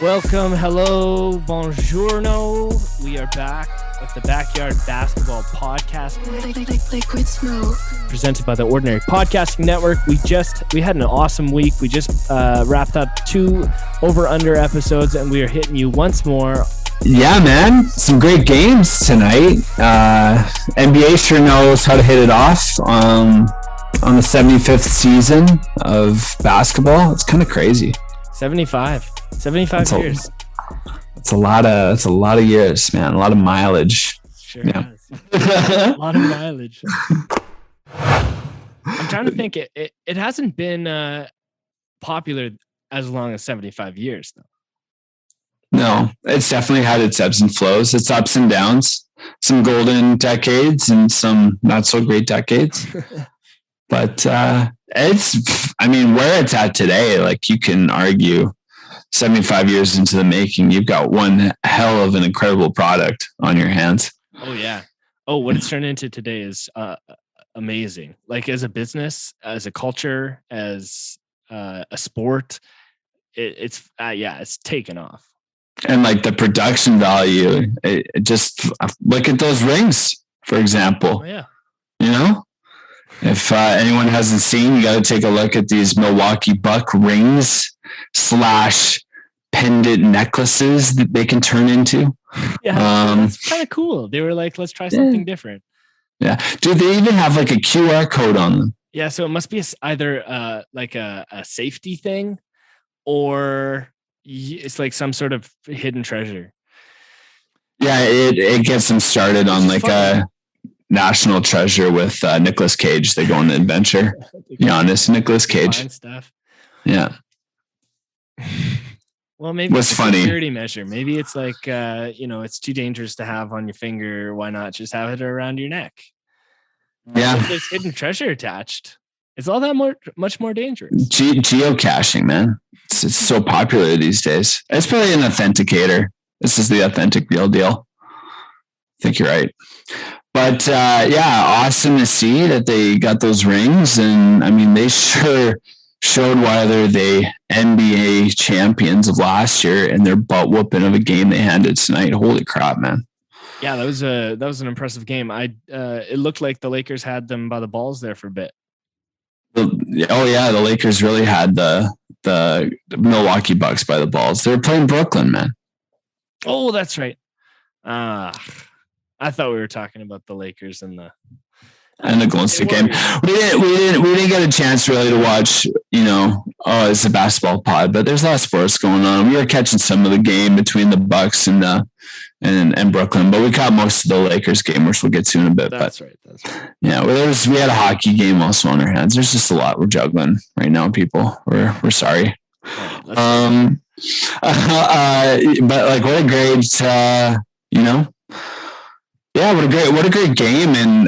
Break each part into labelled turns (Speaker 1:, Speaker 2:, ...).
Speaker 1: Welcome, hello, buongiorno. We are back with the Backyard Basketball Podcast,
Speaker 2: Liquid smoke.
Speaker 1: presented by the Ordinary Podcasting Network. We had an awesome week. We just wrapped up 2 over/under episodes, and we are hitting you once more.
Speaker 3: Yeah, man, some great games tonight. NBA sure knows how to hit it off on the 75th season of basketball. It's kind of crazy.
Speaker 1: 75 years.
Speaker 3: It's a lot of years, man. A lot of mileage.
Speaker 1: Sure
Speaker 3: Yeah.
Speaker 1: has. A lot of mileage. I'm trying to think. It hasn't been popular as long as 75 years, though.
Speaker 3: No, it's definitely had its ebbs and flows. Its ups and downs. Some golden decades and some not so great decades. But where it's at today, like you can argue 75 years into the making, you've got one hell of an incredible product on your hands.
Speaker 1: Oh, yeah. Oh, what it's turned into today is amazing. Like as a business, as a culture, as a sport, it's taken off.
Speaker 3: And like the production value, it just look at those rings, for example.
Speaker 1: Oh, yeah.
Speaker 3: You know? If anyone hasn't seen, you got to take a look at these Milwaukee Buck rings / pendant necklaces that they can turn into.
Speaker 1: Yeah, that's kind of cool. They were like, let's try something different.
Speaker 3: Yeah. Do they even have like a QR code on them?
Speaker 1: Yeah, so it must be either like a safety thing or it's like some sort of hidden treasure.
Speaker 3: Yeah, it gets them started on like a national treasure with Nicolas Cage. They go on an adventure. Be honest, Nicolas Cage.
Speaker 1: Stuff.
Speaker 3: Yeah.
Speaker 1: Well, maybe
Speaker 3: it's
Speaker 1: a
Speaker 3: funny
Speaker 1: security measure. Maybe it's like it's too dangerous to have on your finger. Why not just have it around your neck?
Speaker 3: Yeah.
Speaker 1: If there's hidden treasure attached, it's all that much more dangerous.
Speaker 3: Geocaching, man. It's so popular these days. It's probably an authenticator. This is the authentic real deal. I think you're right. But awesome to see that they got those rings. And I mean, they sure showed why they're the NBA champions of last year and their butt whooping of a game they handed tonight. Holy crap, man.
Speaker 1: Yeah, that was an impressive game. It looked like the Lakers had them by the balls there for a bit.
Speaker 3: The Lakers really had the Milwaukee Bucks by the balls. They were playing Brooklyn, man.
Speaker 1: Oh, that's right. I thought we were talking about the Lakers and the
Speaker 3: Golden State game. We didn't get a chance really to watch, it's a basketball pod, but there's a lot of sports going on. We were catching some of the game between the Bucks and Brooklyn, but we caught most of the Lakers game, which we'll get to in a bit.
Speaker 1: That's right.
Speaker 3: Yeah, we had a hockey game also on our hands. There's just a lot we're juggling right now, people. We're sorry. But like what a great what a great game. And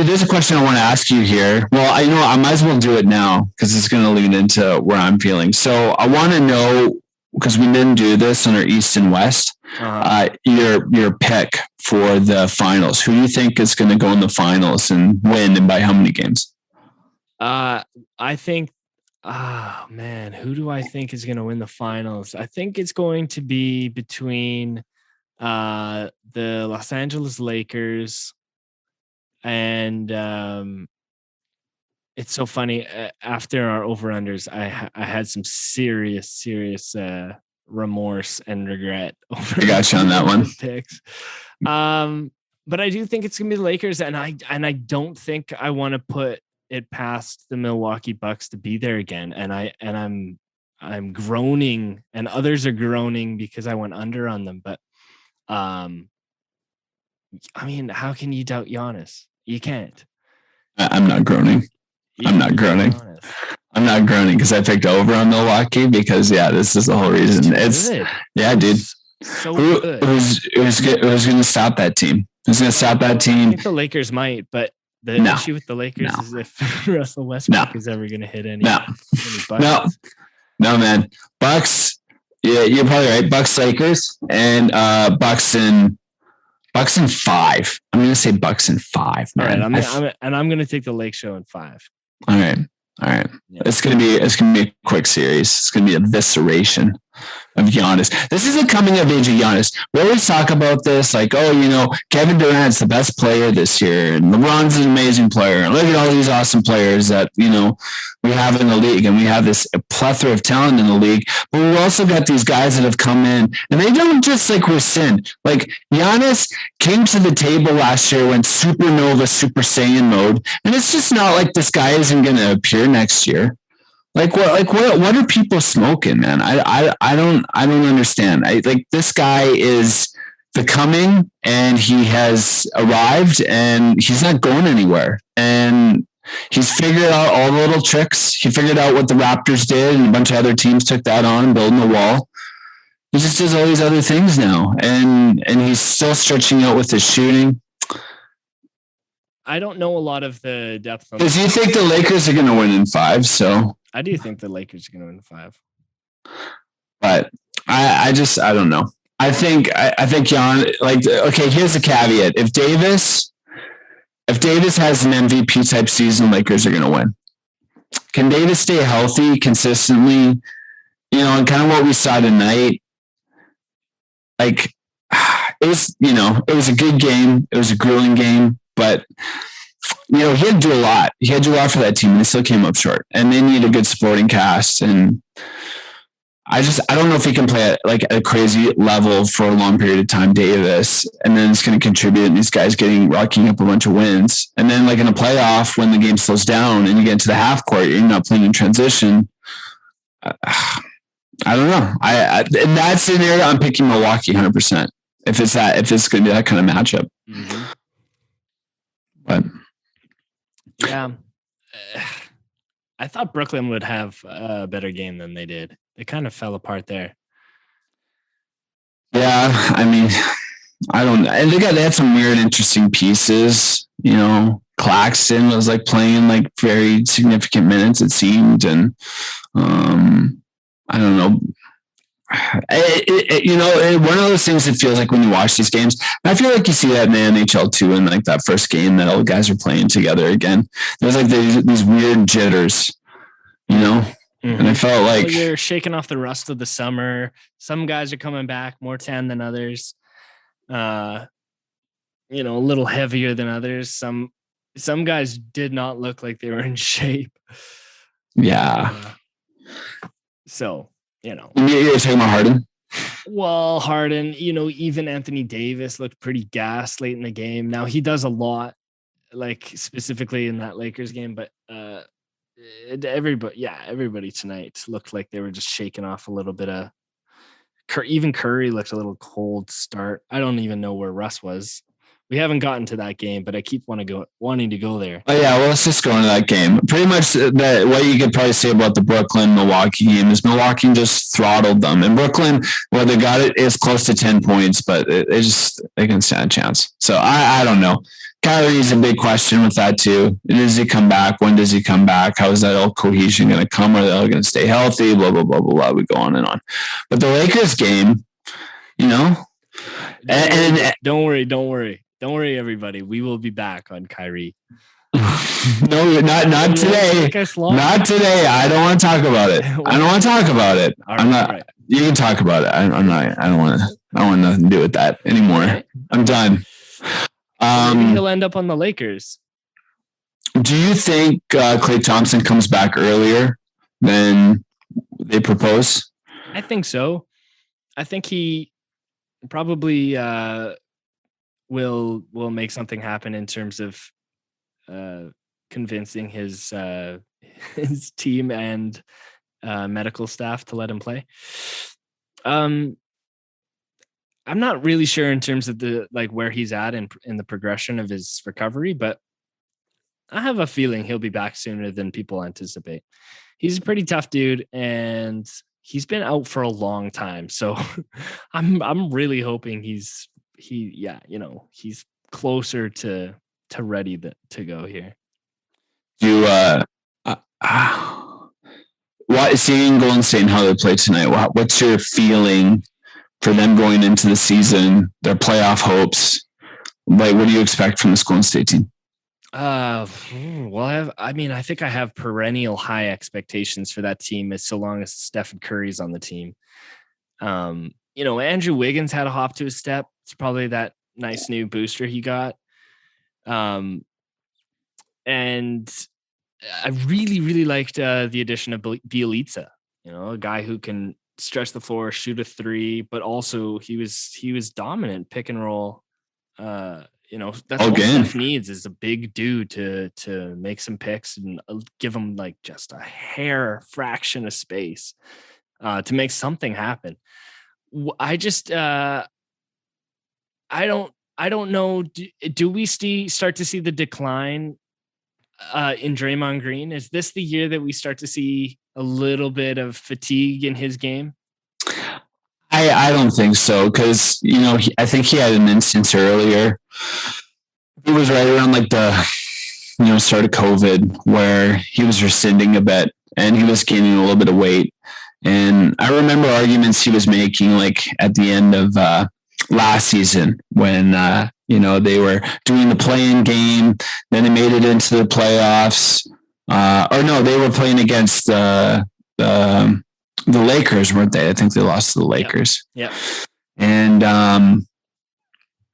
Speaker 3: there's a question I want to ask you here. Well, I might as well do it now because it's going to lead into where I'm feeling. So I want to know, because we didn't do this on our East and West, your pick for the finals. Who do you think is going to go in the finals and win, and by how many games?
Speaker 1: I think, who do I think is going to win the finals? I think it's going to be between the Los Angeles Lakers and it's so funny. After our over-unders, I had some serious remorse and regret over
Speaker 3: I got you on that one.
Speaker 1: Picks. But I do think it's gonna be the Lakers, and I don't think I want to put it past the Milwaukee Bucks to be there again. And I'm groaning, and others are groaning because I went under on them. But how can you doubt Giannis? You can't.
Speaker 3: I'm not groaning. I'm not groaning because I picked over on Milwaukee because this is the whole reason. Dude.
Speaker 1: So good.
Speaker 3: Who's going to stop that team? Who's going to stop that team?
Speaker 1: I think the Lakers might, but the issue with the Lakers is if Russell Westbrook is ever going to hit any buckets.
Speaker 3: No, man. Bucks. Yeah, you're probably right. Bucks, Lakers, and Bucks in 5. I'm going to say Bucks in 5. Man.
Speaker 1: All right, I'm going to take the Lake Show in 5.
Speaker 3: All right. All right. Yeah. It's gonna be a quick series. It's gonna be a evisceration of Giannis. This is a coming of age of Giannis. We always talk about this, like, Kevin Durant's the best player this year, and LeBron's an amazing player. And look at all these awesome players that we have in the league, and we have this plethora of talent in the league. But we've also got these guys that have come in, and they don't just rescind. Like Giannis came to the table last year, went supernova, Super Saiyan mode, and it's just not like this guy isn't going to appear next year. What are people smoking, man? I don't understand. This guy is the coming, and he has arrived, and he's not going anywhere. And he's figured out all the little tricks. He figured out what the Raptors did, and a bunch of other teams took that on and building a wall. He just does all these other things now, and he's still stretching out with his shooting.
Speaker 1: I don't know a lot of the depth.
Speaker 3: Because you think the Lakers are going to win in 5, so
Speaker 1: I do think the Lakers are going to win 5.
Speaker 3: But I don't know. I think Jan, okay, here's the caveat. If Davis has an MVP type season, Lakers are going to win. Can Davis stay healthy consistently? And kind of what we saw tonight, it was a good game. It was a grueling game, but he had to do a lot. He had to do a lot for that team, and they still came up short. And they need a good supporting cast. And I don't know if he can play at a crazy level for a long period of time, Davis, and then it's going to contribute. And these guys rocking up a bunch of wins, and then in a playoff when the game slows down and you get into the half court, you're not playing in transition. I don't know. In that scenario, I'm picking Milwaukee 100%. If it's going to be that kind of matchup.
Speaker 1: Mm-hmm.
Speaker 3: But
Speaker 1: yeah, I thought Brooklyn would have a better game than they did. They kind of fell apart there.
Speaker 3: Yeah, I mean, I don't know. And they had some weird, interesting pieces. Claxton was playing very significant minutes, it seemed, and I don't know. One of those things that feels like when you watch these games, and I feel like you see that in the NHL too, in that first game that all the guys are playing together again. There's these weird jitters, Mm-hmm. And I felt like
Speaker 1: you're shaking off the rust of the summer. Some guys are coming back more tan than others. A little heavier than others. Some guys did not look like they were in shape.
Speaker 3: Yeah.
Speaker 1: So.
Speaker 3: You're talking about Harden?
Speaker 1: Well, Harden, even Anthony Davis looked pretty gassed late in the game. Now he does a lot, specifically in that Lakers game, but everybody tonight looked like they were just shaking off a little bit of. Even Curry looked a little cold start. I don't even know where Russ was. We haven't gotten to that game, but I keep wanting to go there.
Speaker 3: Oh yeah, well, let's just go into that game. Pretty much what you could probably say about the Brooklyn-Milwaukee game is Milwaukee just throttled them. And Brooklyn, they got it is close to 10 points, but they can stand a chance. So I don't know. Kyrie's a big question with that too. Does he come back? When does he come back? How is that all cohesion going to come? Are they all going to stay healthy? Blah, blah, blah, blah, blah. We go on and on. But the Lakers game, and
Speaker 1: don't worry. Don't worry, everybody. We will be back on Kyrie.
Speaker 3: No, not today. Not today. I don't want to talk about it. I'm not. Right. You can talk about it. I'm not. I don't want nothing to do with that anymore. Right. I'm done.
Speaker 1: Maybe he'll end up on the Lakers.
Speaker 3: Do you think Klay Thompson comes back earlier than they propose?
Speaker 1: I think so. I think he probably will make something happen in terms of convincing his team and medical staff to let him play. I'm not really sure in terms of the where he's at in the progression of his recovery, but I have a feeling he'll be back sooner than people anticipate. He's a pretty tough dude, and he's been out for a long time. So I'm really hoping he's closer to ready to go here.
Speaker 3: Seeing Golden State and how they play tonight, what's your feeling for them going into the season, their playoff hopes? What do you expect from this Golden State team?
Speaker 1: I think I have perennial high expectations for that team as so long as Stephen Curry's on the team. Andrew Wiggins had a hop to his step. It's probably that nice new booster he got. And I really, really liked the addition of Bielitsa, a guy who can stretch the floor, shoot a three, but also he was dominant pick and roll. That's all Steph needs is a big dude to make some picks and give him like just a hair fraction of space to make something happen. I just I don't know. Do we start to see the decline in Draymond Green? Is this the year that we start to see a little bit of fatigue in his game?
Speaker 3: I don't think so, because I think he had an instance earlier. It was right around like the start of COVID where he was rescinding a bit and he was gaining a little bit of weight. And I remember arguments he was making like at the end of last season when they were doing the play-in game, then they made it into the playoffs. They were playing against the Lakers, weren't they? I think they lost to the Lakers.
Speaker 1: Yeah.
Speaker 3: And,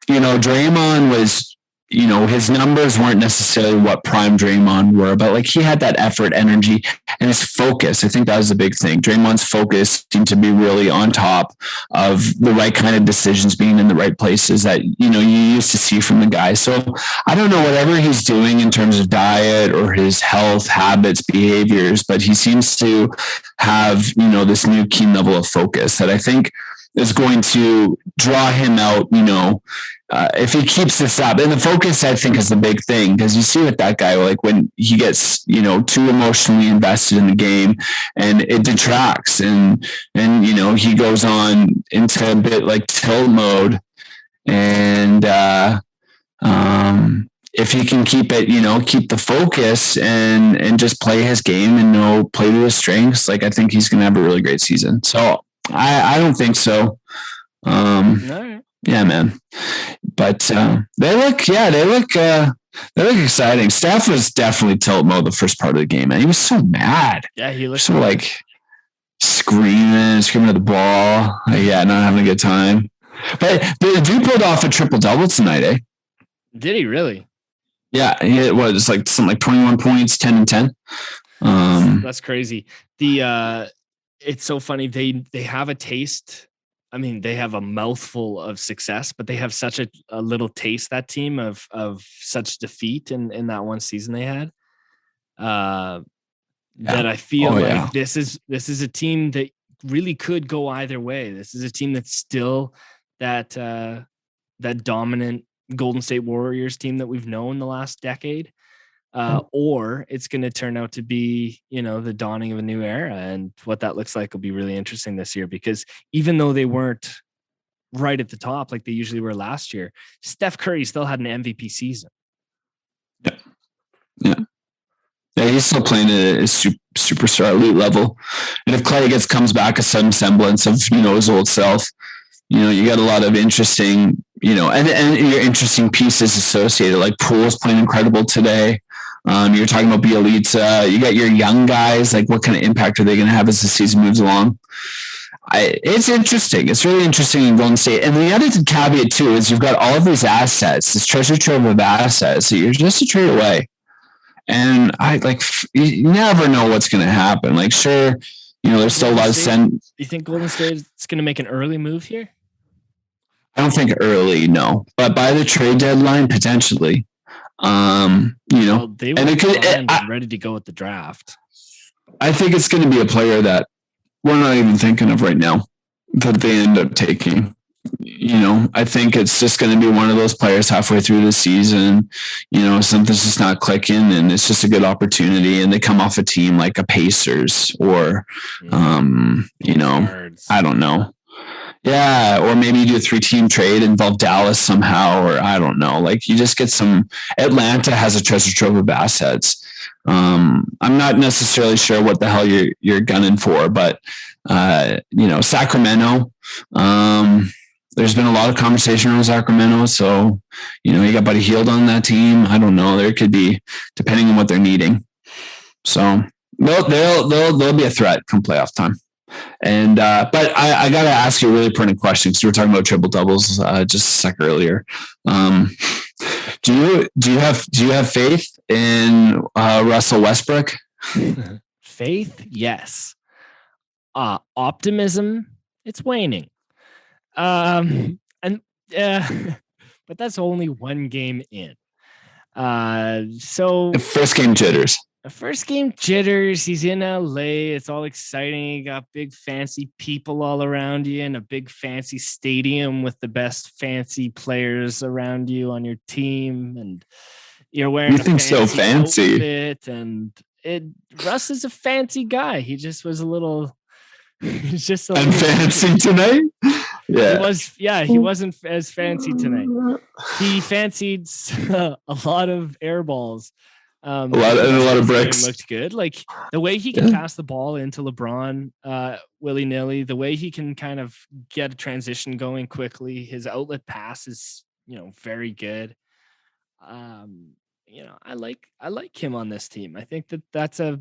Speaker 3: Draymond was, his numbers weren't necessarily what prime Draymond were, but like he had that effort, energy, and his focus. I think that was a big thing. Draymond's focus seemed to be really on top of the right kind of decisions, being in the right places that, you used to see from the guy. So I don't know whatever he's doing in terms of diet or his health, habits, behaviors, but he seems to have, this new keen level of focus that I think is going to draw him out, if he keeps this up. And the focus, I think, is the big thing, because you see with that guy, like when he gets, too emotionally invested in the game and it detracts and he goes on into a bit like tilt mode. And if he can keep it, keep the focus and just play his game and play to his strengths, like I think he's going to have a really great season. So I don't think so. Yeah, man. But they look exciting. Steph was definitely tilt mode the first part of the game, man. He was so mad.
Speaker 1: Yeah, he looked
Speaker 3: so like screaming at the ball. Not having a good time. But the dude pulled off a triple double tonight, eh?
Speaker 1: Did he really?
Speaker 3: Yeah, it was like something like 21 points, 10 and 10.
Speaker 1: That's crazy. It's so funny. They have a taste. I mean, they have a mouthful of success, but they have such a little taste, that team, of such defeat in that one season they had. That I feel this is a team that really could go either way. This is a team that's still that dominant Golden State Warriors team that we've known the last decade. Or it's going to turn out to be, the dawning of a new era, and what that looks like will be really interesting this year, because even though they weren't right at the top like they usually were last year, Steph Curry still had an MVP season.
Speaker 3: Yeah, he's still playing at a superstar elite level. And if Clay comes back a sudden semblance of, his old self, you got a lot of interesting, and your interesting pieces associated, like Poole's playing incredible today. You're talking about Bielitsa. You got your young guys. Like, what kind of impact are they going to have as the season moves along? It's interesting. It's really interesting in Golden State. And the other caveat too is you've got all of these assets, this treasure trove of assets that you're just a trade away. And you never know what's going to happen. Like, sure, there's still a lot of
Speaker 1: You think Golden State is going to make an early move here?
Speaker 3: I don't think early, no. But by the trade deadline, potentially.
Speaker 1: They were ready to go with the draft.
Speaker 3: I think it's going to be a player that we're not even thinking of right now that they end up taking. I think it's just going to be one of those players halfway through the season, something's just not clicking and it's just a good opportunity, and they come off a team like a Pacers or, I don't know. Yeah, or maybe you do a 3-team trade, involve Dallas somehow, or I don't know. Like, you just get some. Atlanta has a treasure trove of assets. I'm not necessarily sure what the hell you're gunning for, but Sacramento, There's been a lot of conversation around Sacramento. So, you got Buddy Hield on that team. I don't know. There could be, depending on what they're needing. So they'll be a threat come playoff time. And but I got to ask you a really pertinent question, because we were talking about triple doubles just a sec earlier. Do you have faith in Russell Westbrook?
Speaker 1: Faith, yes. Optimism, it's waning. But that's only one game in. So
Speaker 3: first game jitters.
Speaker 1: First game jitters. He's in LA. It's all exciting. You got big fancy people all around you in a big fancy stadium with the best fancy players around you on your team, and you're wearing.
Speaker 3: You think so fancy?
Speaker 1: Outfit, and Russ is a fancy guy. He just was a little. He's just a little
Speaker 3: fancy tonight.
Speaker 1: Yeah, he wasn't as fancy tonight. He fancied a lot of air balls. A lot of bricks. Looked good. Like the way he can pass the ball into LeBron willy-nilly, the way he can kind of get a transition going quickly. His outlet pass is, very good. I like him on this team. I think that's a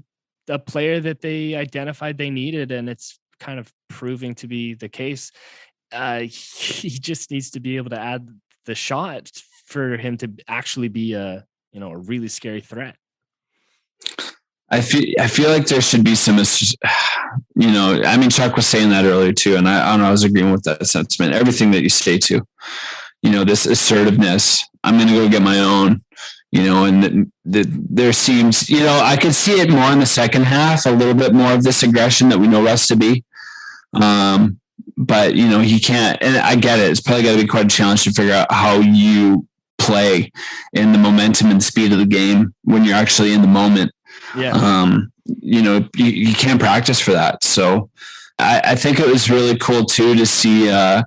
Speaker 1: player that they identified they needed, and it's kind of proving to be the case. He just needs to be able to add the shot for him to actually be a really scary threat.
Speaker 3: I feel like there should be some, Chuck was saying that earlier too. And I was agreeing with that sentiment, everything that you say too, this assertiveness, I'm going to go get my own, and there seems, I could see it more in the second half, a little bit more of this aggression that we know Russ to be. But he can't, and I get it. It's probably got to be quite a challenge to figure out how you play in the momentum and speed of the game when you're actually in the moment.
Speaker 1: Yeah.
Speaker 3: You can't practice for that. So I think it was really cool too to see, some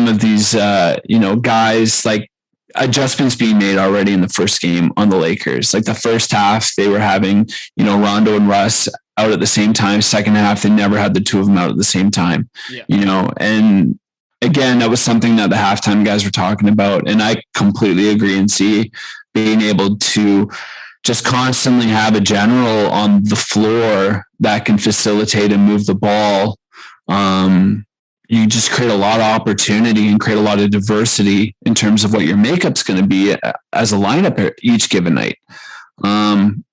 Speaker 3: of these, guys, like adjustments being made already in the first game on the Lakers. Like the first half they were having, Rondo and Russ out at the same time. Second half, they never had the two of them out at the same time, and again, that was something that the halftime guys were talking about. And I completely agree and see being able to just constantly have a general on the floor that can facilitate and move the ball. You just create a lot of opportunity and create a lot of diversity in terms of what your makeup's going to be as a lineup each given night.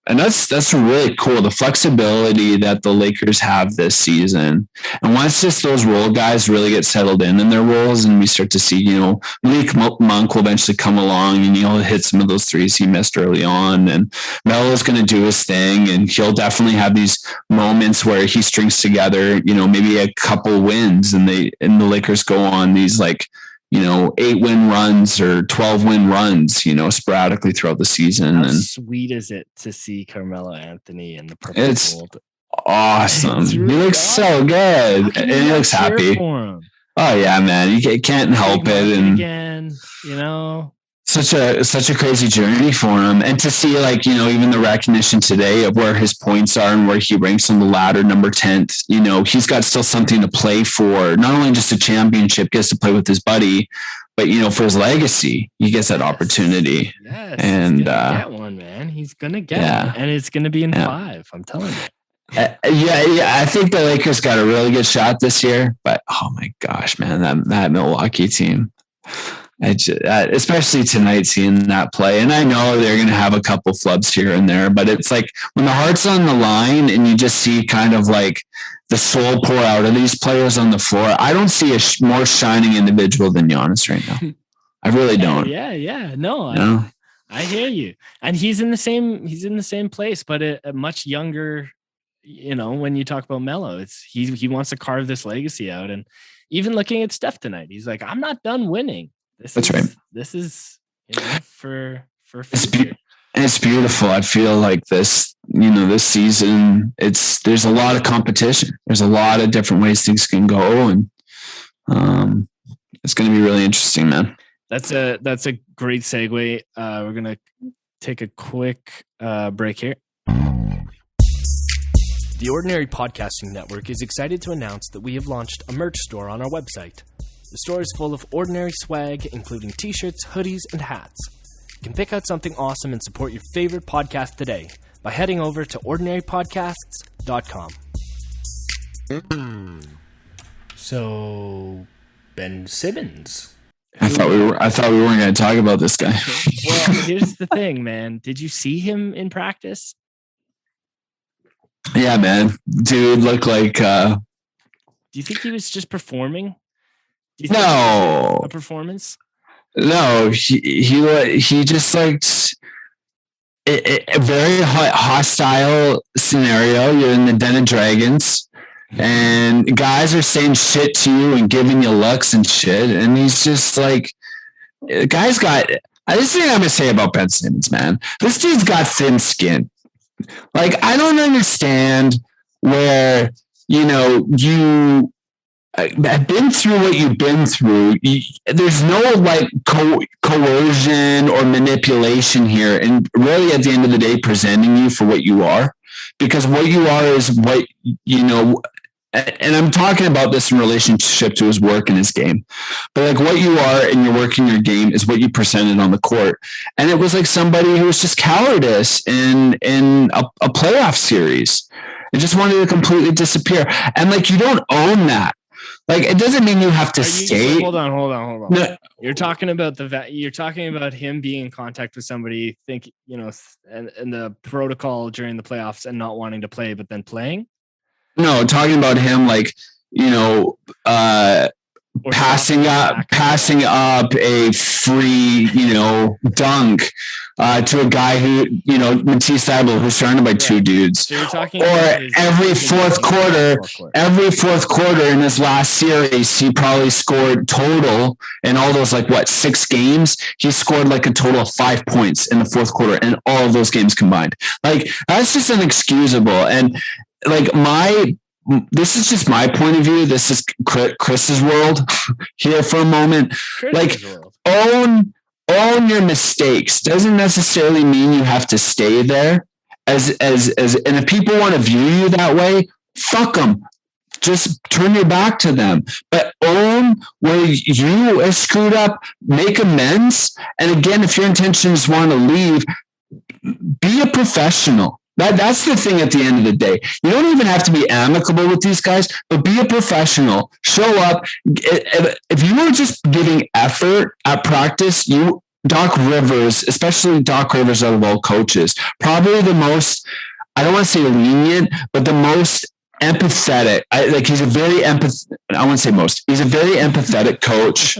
Speaker 3: And that's really cool. The flexibility that the Lakers have this season. And once just those role guys really get settled in their roles, and we start to see, Malik Monk will eventually come along and he'll hit some of those threes he missed early on. And Melo's going to do his thing, and he'll definitely have these moments where he strings together, maybe a couple wins, and the Lakers go on these 8-win runs or 12-win runs, sporadically throughout the season.
Speaker 1: How sweet is it to see Carmelo Anthony in the purple gold?
Speaker 3: Awesome. He looks so good, and he looks happy. Oh yeah, man, you can't help it. And
Speaker 1: again,
Speaker 3: such a crazy journey for him, and to see even the recognition today of where his points are and where he ranks on the ladder, number 10th. He's got still something to play for. Not only just a championship, gets to play with his buddy, but for his legacy, he gets that opportunity.
Speaker 1: Yes,
Speaker 3: and
Speaker 1: he's gonna get one, man. He's gonna get it, and it's gonna be in 5. I'm telling you.
Speaker 3: I think the Lakers got a really good shot this year, but oh my gosh, man, that Milwaukee team. Especially tonight, seeing that play. And I know they're going to have a couple flubs here and there, but it's like when the heart's on the line and you just see kind of like the soul pour out of these players on the floor. I don't see a more shining individual than Giannis right now. I really don't.
Speaker 1: Yeah. No, I hear you. And he's in the same place, but a much younger, when you talk about Melo, he wants to carve this legacy out. And even looking at Steph tonight, he's like, I'm not done winning.
Speaker 3: Right.
Speaker 1: This is for future.
Speaker 3: It's beautiful. I feel like this season, there's a lot of competition. There's a lot of different ways things can go, and it's going to be really interesting, man.
Speaker 1: That's a great segue. We're gonna take a quick break here.
Speaker 4: The Ordinary Podcasting Network is excited to announce that we have launched a merch store on our website. The store is full of ordinary swag, including t-shirts, hoodies, and hats. You can pick out something awesome and support your favorite podcast today by heading over to ordinarypodcasts.com. So, Ben Simmons.
Speaker 3: I thought we weren't going to talk about this guy.
Speaker 1: Well, here's the thing, man. Did you see him in practice?
Speaker 3: Yeah, man. Dude looked like...
Speaker 1: Do you think he was just performing? Do you think
Speaker 3: No.
Speaker 1: a performance?
Speaker 3: No, he just liked a very hostile scenario. You're in the Den of Dragons, and guys are saying shit to you and giving you looks and shit. And he's just like, guys got... This thing I'm going to say about Ben Simmons, man. This dude's got thin skin. Like, I don't understand where, you have been through what you've been through. There's no like coercion or manipulation here. And really at the end of the day, presenting you for what you are, because what you are is what, and I'm talking about this in relationship to his work and his game, but like what you are and your work in your game is what you presented on the court. And it was like somebody who was just cowardice in a playoff series and just wanted to completely disappear. And like, you don't own that. Like, it doesn't mean you have to stay.
Speaker 1: Hold on.
Speaker 3: No.
Speaker 1: You're talking about him being in contact with somebody, and the protocol during the playoffs and not wanting to play, but then playing. No,
Speaker 3: talking about him, like, passing up a free, dunk to a guy who, Matisse Thybulle, who's surrounded by two dudes.
Speaker 1: So you're talking
Speaker 3: every fourth quarter in his last series, he probably scored total in all those, 6 games. He scored like a total of 5 points in the fourth quarter in all of those games combined. Like, that's just inexcusable. And this is just my point of view. This is Chris's world here for a moment. Own your mistakes. Doesn't necessarily mean you have to stay there. And if people want to view you that way, fuck them. Just turn your back to them. But own where you are screwed up. Make amends. And again, if your intentions want to leave, be a professional. That's the thing at the end of the day. You don't even have to be amicable with these guys, but be a professional. Show up. If you were just giving effort at practice, Doc Rivers, especially Doc Rivers out of all coaches, probably the most, I don't want to say lenient, but the most empathetic. He's a very he's a very empathetic coach,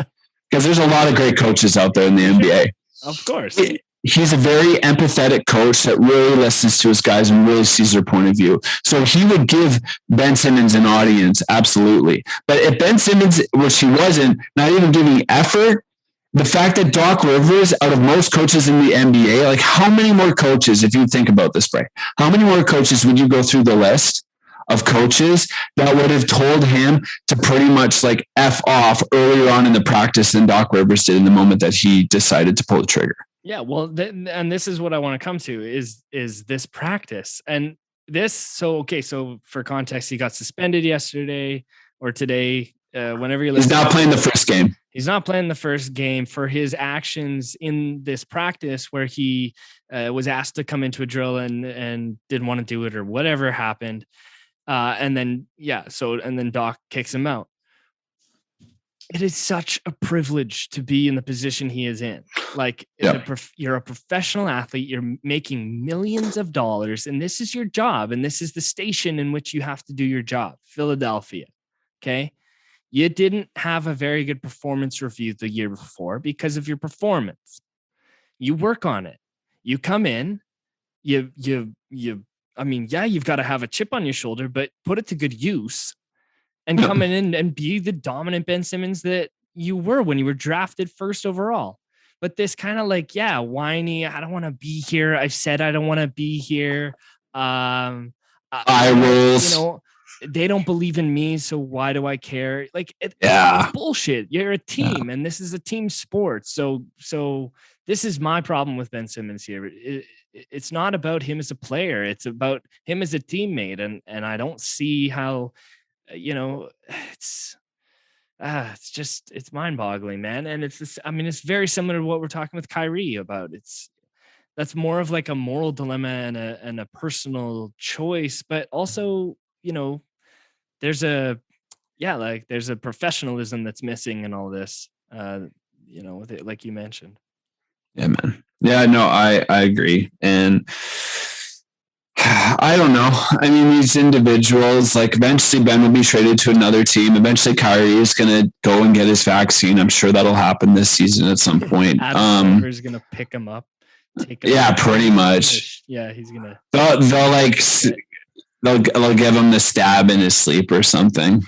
Speaker 3: because there's a lot of great coaches out there in the NBA.
Speaker 1: Of course.
Speaker 3: He's a very empathetic coach that really listens to his guys and really sees their point of view. So he would give Ben Simmons an audience, absolutely. But if Ben Simmons, which he wasn't, not even giving effort, the fact that Doc Rivers, out of most coaches in the NBA, like, how many more coaches, if you think about this, Bray, how many more coaches would you go through the list of coaches that would have told him to pretty much F off earlier on in the practice than Doc Rivers did in the moment that he decided to pull the trigger?
Speaker 1: Yeah, well, and this is what I want to come to is this practice and this. So for context, he got suspended yesterday or today. Whenever he's
Speaker 3: not playing the first game.
Speaker 1: He's not playing the first game for his actions in this practice where he was asked to come into a drill and didn't want to do it or whatever happened. And then Doc kicks him out. It is such a privilege to be in the position he is in. You're a professional athlete. You're making millions of dollars, and this is your job, and this is the station in which you have to do your job. Philadelphia, okay? You didn't have a very good performance review the year before because of your performance. You work on it. You come in. You've got to have a chip on your shoulder, but put it to good use. And come in and be the dominant Ben Simmons that you were when you were drafted first overall. But this kind of whiny, I don't want to be here. I've said I don't want to be here.
Speaker 3: Eye rolls.
Speaker 1: they don't believe in me, so why do I care? Like, it's bullshit. You're a team, and this is a team sport. So this is my problem with Ben Simmons here. It's not about him as a player. It's about him as a teammate, and I don't see how, it's mind-boggling, man. And it's this, I mean, it's very similar to what we're talking with Kyrie about. That's more of like a moral dilemma and a personal choice, but also, there's a professionalism that's missing in all this, with it, like you mentioned.
Speaker 3: Yeah, man. Yeah, no, I agree. And I don't know. I mean, these individuals, like eventually Ben will be traded to another team. Eventually Kyrie is going to go and get his vaccine. I'm sure that'll happen this season at some point.
Speaker 1: Adam Silver's going to pick him up.
Speaker 3: Pretty much.
Speaker 1: Yeah, he's going to.
Speaker 3: They'll give him the stab in his sleep or something.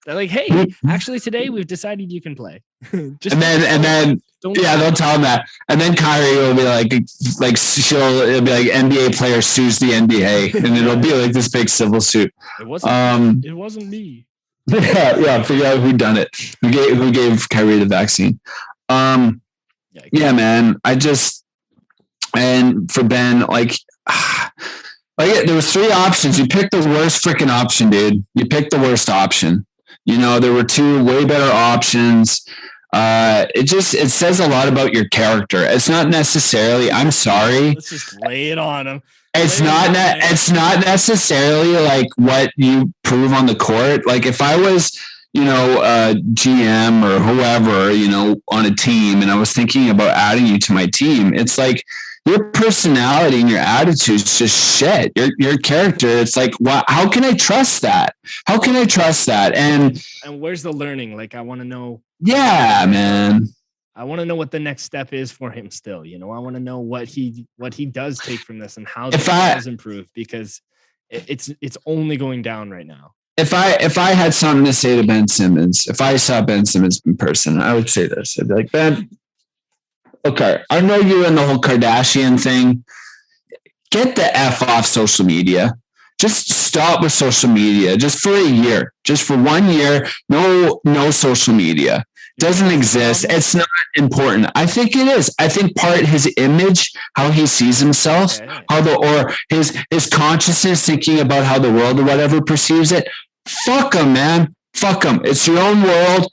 Speaker 1: They're like, hey, actually today we've decided you can play.
Speaker 3: They'll tell him that. And then Kyrie will be like it'll be like NBA player sues the NBA, and it'll be like this big civil suit.
Speaker 1: It wasn't me.
Speaker 3: Yeah, figure out who done it. Who gave Kyrie the vaccine. Man. And for Ben, there was 3 options. You picked the worst freaking option, dude. You picked the worst option. There were 2 way better options. It says a lot about your character. It's not necessarily, I'm sorry.
Speaker 1: Let's just lay it on him.
Speaker 3: It's not necessarily like what you prove on the court. Like if I was, a GM or whoever, on a team, and I was thinking about adding you to my team, it's like, your personality and your attitude is just shit. Your character, it's like, wow, how can I trust that? How can I trust that? And
Speaker 1: where's the learning? Like, I want to know.
Speaker 3: Yeah, man.
Speaker 1: I want to know what the next step is for him still. I want to know what he does take from this and how this does improve, because it's only going down right now.
Speaker 3: If I had something to say to Ben Simmons, if I saw Ben Simmons in person, I would say this. I'd be like, Ben, okay, I know you and the whole Kardashian thing. Get the F off social media. Just stop with social media just for a year. Just for 1 year, no social media. Doesn't exist. It's not important. I think it is. I think part his image, how he sees himself, or his consciousness thinking about how the world or whatever perceives it. Fuck him, man. Fuck him. It's your own world.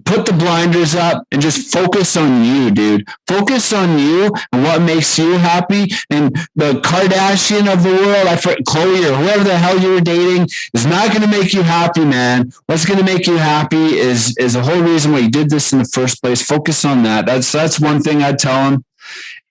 Speaker 3: Put the blinders up and just focus on you, dude. Focus on you and what makes you happy. And the Kardashian of the world, Chloe or whoever the hell you were dating, is not going to make you happy, man. What's going to make you happy is the whole reason why you did this in the first place. Focus on that. That's one thing I'd tell him.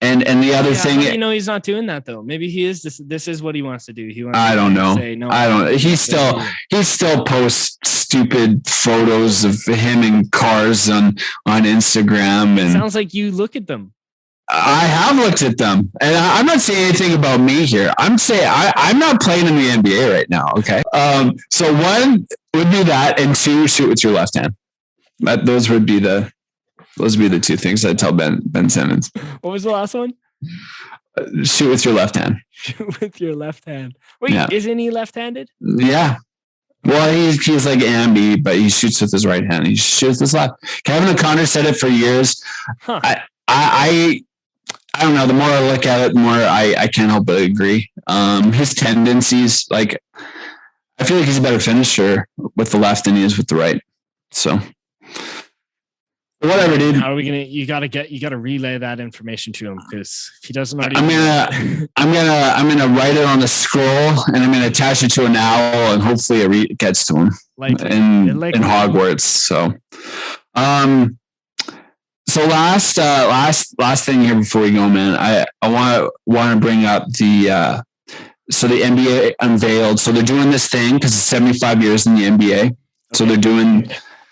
Speaker 3: And the other thing,
Speaker 1: he's not doing that though. Maybe he is. This is what he wants to do.
Speaker 3: I don't know. I don't. He still posts stupid photos of him in cars on Instagram. And
Speaker 1: it sounds like you look at them.
Speaker 3: I have looked at them, and I'm not saying anything about me here. I'm saying I'm not playing in the NBA right now. Okay. So 1 would be that, and 2, shoot with your left hand. Those would be the 2 things I'd tell Ben Simmons.
Speaker 1: What was the last one?
Speaker 3: Shoot with your left hand.
Speaker 1: Shoot with your left hand. Wait, Isn't he left-handed?
Speaker 3: Yeah. Well, he's like ambi, but he shoots with his right hand. He shoots with his left. Kevin O'Connor said it for years. Huh. I don't know. The more I look at it, the more I can't help but agree. His tendencies, like, I feel like he's a better finisher with the left than he is with the right. So. Whatever, dude.
Speaker 1: How are we gonna? You gotta relay that information to him, because if he doesn't already.
Speaker 3: I'm gonna write it on the scroll, and I'm gonna attach it to an owl, and hopefully it gets to him in Hogwarts. So, so last thing here before we go, man. I want to bring up the NBA unveiled. So they're doing this thing because it's 75 years in the NBA. So they're doing.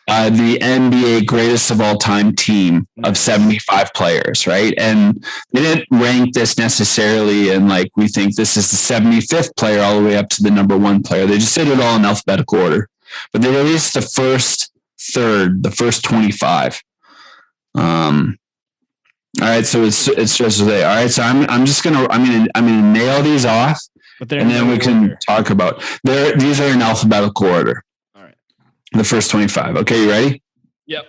Speaker 3: The NBA greatest of all time team of 75 players, right? And they didn't rank this necessarily in like, we think this is the 75th player all the way up to the number 1 player. They just did it all in alphabetical order. But they released the first 25. All right, so it's just today. All right, so I'm gonna nail these off.
Speaker 1: But they're
Speaker 3: and then we can talk about these are in alphabetical order.
Speaker 1: All right.
Speaker 3: The first 25. Okay, you ready?
Speaker 1: Yep.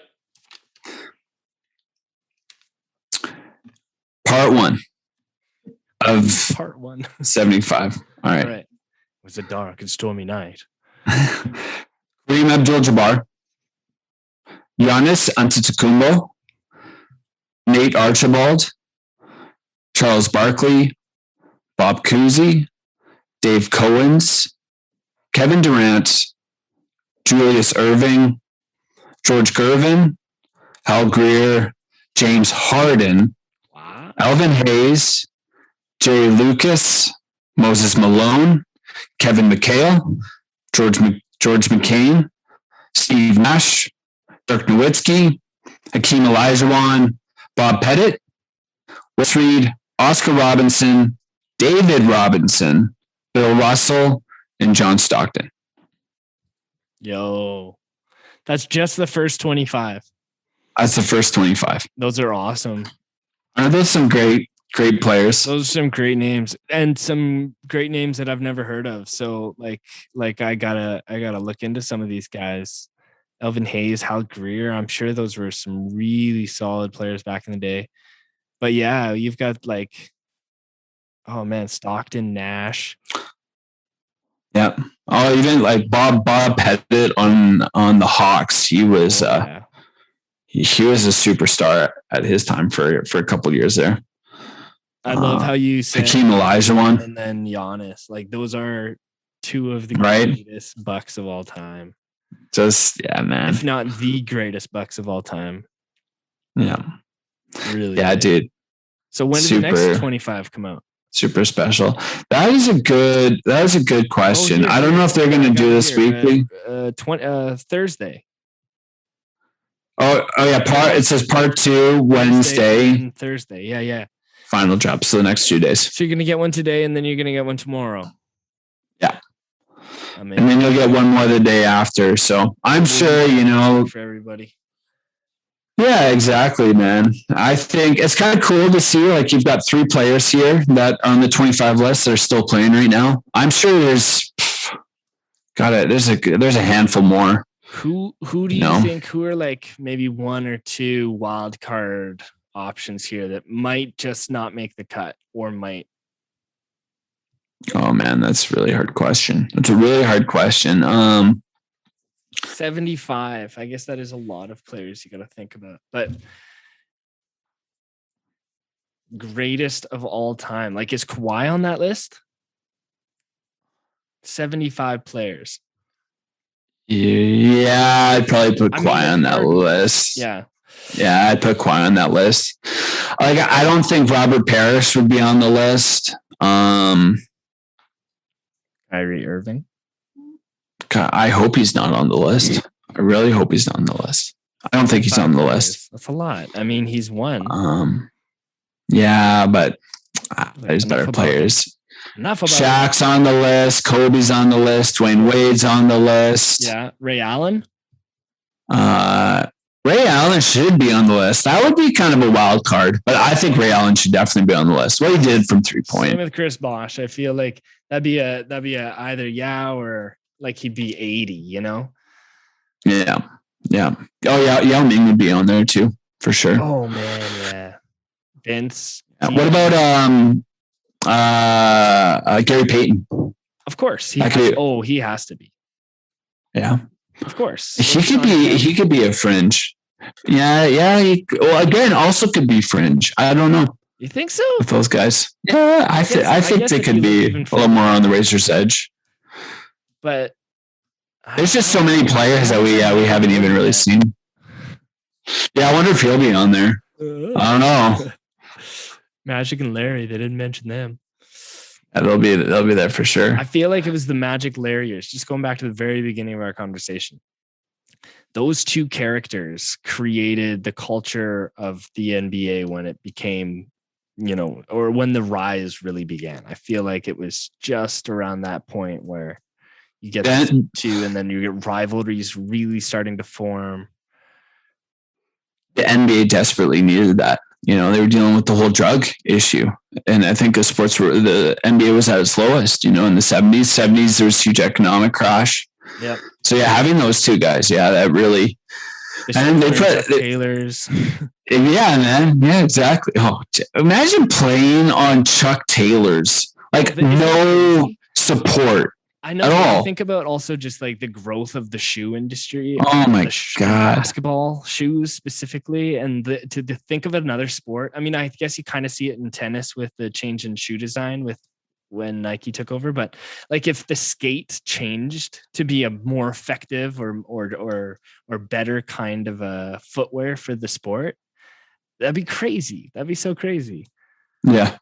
Speaker 3: Part 1 of
Speaker 1: Part 1.
Speaker 3: 75. All right.
Speaker 1: It was a dark and stormy night.
Speaker 3: Kareem Abdul-Jabbar, Giannis Antetokounmpo, Nate Archibald, Charles Barkley, Bob Cousy, Dave Cowens, Kevin Durant, Julius Erving, George Gervin, Hal Greer, James Harden,
Speaker 1: Wow.
Speaker 3: Alvin Hayes, Jerry Lucas, Moses Malone, Kevin McHale, George McCain, Steve Nash, Dirk Nowitzki, Hakeem Olajuwon, Bob Pettit, Wes Reed, Oscar Robinson, David Robinson, Bill Russell, and John Stockton.
Speaker 1: Yo, that's just the first 25.
Speaker 3: That's the first 25.
Speaker 1: Those are awesome.
Speaker 3: Are those some great players?
Speaker 1: Those are some great names, and some great names that I've never heard of. So like I gotta look into some of these guys. Elvin Hayes, Hal Greer. I'm sure those were some really solid players back in the day. But yeah, you've got like, oh man, Stockton, Nash.
Speaker 3: Yeah. Oh, even like Bob Pettit on the Hawks. He was he was a superstar at his time for a couple of years there.
Speaker 1: I love how you said
Speaker 3: Hakeem Olajuwon
Speaker 1: and then Giannis. Like those are two of the greatest Bucks of all time.
Speaker 3: Just man.
Speaker 1: If not the greatest Bucks of all time.
Speaker 3: Yeah.
Speaker 1: Really.
Speaker 3: Yeah, dude.
Speaker 1: So when did the next 25 come out?
Speaker 3: Super special. That is a good question. I don't know if they're going to do this weekly.
Speaker 1: Thursday.
Speaker 3: Oh yeah. It says part 2 Wednesday
Speaker 1: and Thursday. Yeah.
Speaker 3: Final drop. So the next 2 days.
Speaker 1: So you're going to get one today and then you're going to get one tomorrow.
Speaker 3: Yeah. And then you'll get one more the day after. So I'm sure,
Speaker 1: for everybody.
Speaker 3: Yeah, exactly, man. I think it's kind of cool to see, like, you've got 3 players here that are on the 25 list that are still playing right now. I'm sure there's a handful more.
Speaker 1: Who do you think, who are like maybe 1 or 2 wild card options here that might just not make the cut or might?
Speaker 3: Oh man, that's a really hard question. That's a really hard question.
Speaker 1: 75. I guess that is a lot of players you got to think about. But greatest of all time. Like, is Kawhi on that list? 75 players.
Speaker 3: Yeah, I'd probably put Kawhi on that list.
Speaker 1: Yeah.
Speaker 3: Yeah, I'd put Kawhi on that list. Like, I don't think Robert Parrish would be on the list.
Speaker 1: Kyrie Irving.
Speaker 3: I hope he's not on the list. I really hope he's not on the list. I don't think he's on the list.
Speaker 1: That's a lot. I mean, he's won.
Speaker 3: Yeah, but there's better players.
Speaker 1: Enough about
Speaker 3: Shaq's on the list. Kobe's on the list. Dwayne Wade's on the list.
Speaker 1: Yeah. Ray Allen.
Speaker 3: Ray Allen should be on the list. That would be kind of a wild card, but I think Ray Allen should definitely be on the list. What he did from 3-point.
Speaker 1: Same with Chris Bosh. I feel like that'd be a either or like he'd be 80.
Speaker 3: Yeah. Oh yeah, Yao Ming would be on there too for sure.
Speaker 1: Oh man, yeah. Vince.
Speaker 3: Yeah. What about Gary Payton?
Speaker 1: Of course, he has to be.
Speaker 3: Yeah,
Speaker 1: of course.
Speaker 3: He could be a fringe. Yeah. Again, also could be fringe. I don't know.
Speaker 1: You think so?
Speaker 3: With those guys, yeah, I think they could be a little more on the razor's edge.
Speaker 1: But
Speaker 3: there's just so many players that we haven't even really seen. Yeah, I wonder if he'll be on there. I don't know.
Speaker 1: Magic and Larry, they didn't mention them.
Speaker 3: Yeah, they'll be there for sure.
Speaker 1: I feel like it was the Magic Larry years. Just going back to the very beginning of our conversation. Those 2 characters created the culture of the NBA when it became, or when the rise really began. I feel like it was just around that point where you get 2 and then you get rivalries really starting to form.
Speaker 3: The NBA desperately needed that. They were dealing with the whole drug issue. And I think the NBA was at its lowest, in the 70s, there was huge economic crash.
Speaker 1: Yeah.
Speaker 3: So yeah, having those two guys, that really, and they put
Speaker 1: Taylor's.
Speaker 3: Yeah, man. Yeah, exactly. Oh, imagine playing on Chuck Taylor's, like no support.
Speaker 1: I know. I think about also just like the growth of the shoe industry.
Speaker 3: Oh my God.
Speaker 1: Basketball shoes specifically. And to think of another sport. I mean, I guess you kind of see it in tennis with the change in shoe design with when Nike took over. But like if the skate changed to be a more effective or better kind of a footwear for the sport, that'd be crazy. That'd be so crazy.
Speaker 3: Yeah.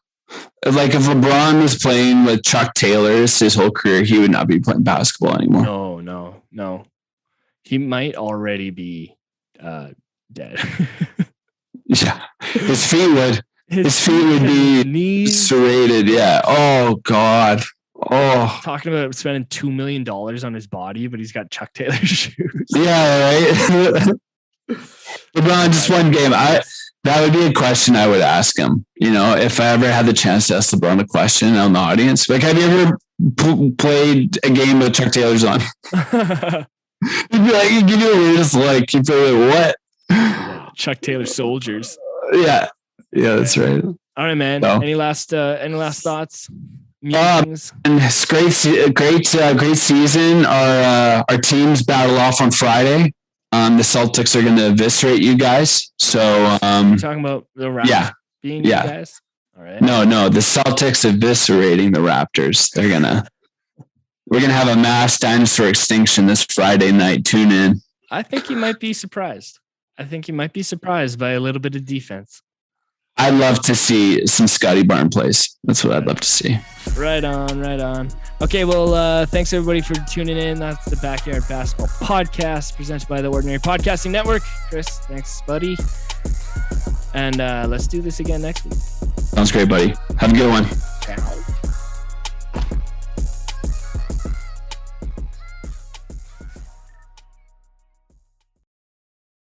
Speaker 3: Like if LeBron was playing with Chuck Taylor's his whole career, he would not be playing basketball anymore.
Speaker 1: No. He might already be dead.
Speaker 3: Yeah. His feet would be serrated. Yeah. Oh God. Oh.
Speaker 1: Talking about spending $2 million on his body, but he's got Chuck Taylor shoes.
Speaker 3: Yeah, right. LeBron, just one game. That would be a question I would ask him. If I ever had the chance to ask LeBron a question on the audience, like, have you ever played a game with Chuck Taylor's on? He'd be like, he'd give you the weirdest look. He'd be like, what?
Speaker 1: Yeah, Chuck Taylor soldiers.
Speaker 3: Yeah, that's right.
Speaker 1: All right, man. So, any last thoughts?
Speaker 3: And it's great season. Our teams battle off on Friday. The Celtics are going to eviscerate you guys. So
Speaker 1: you're talking about the Raptors being you guys? All right.
Speaker 3: No, the Celtics eviscerating the Raptors. We're gonna have a mass dinosaur extinction this Friday night. Tune in.
Speaker 1: I think you might be surprised. By a little bit of defense.
Speaker 3: I'd love to see some Scotty Barnes plays. That's what I'd love to see.
Speaker 1: Right on. Okay, well, thanks everybody for tuning in. That's the Backyard Basketball Podcast presented by the Ordinary Podcasting Network. Chris, thanks, buddy. And let's do this again next week.
Speaker 3: Sounds great, buddy. Have a good one.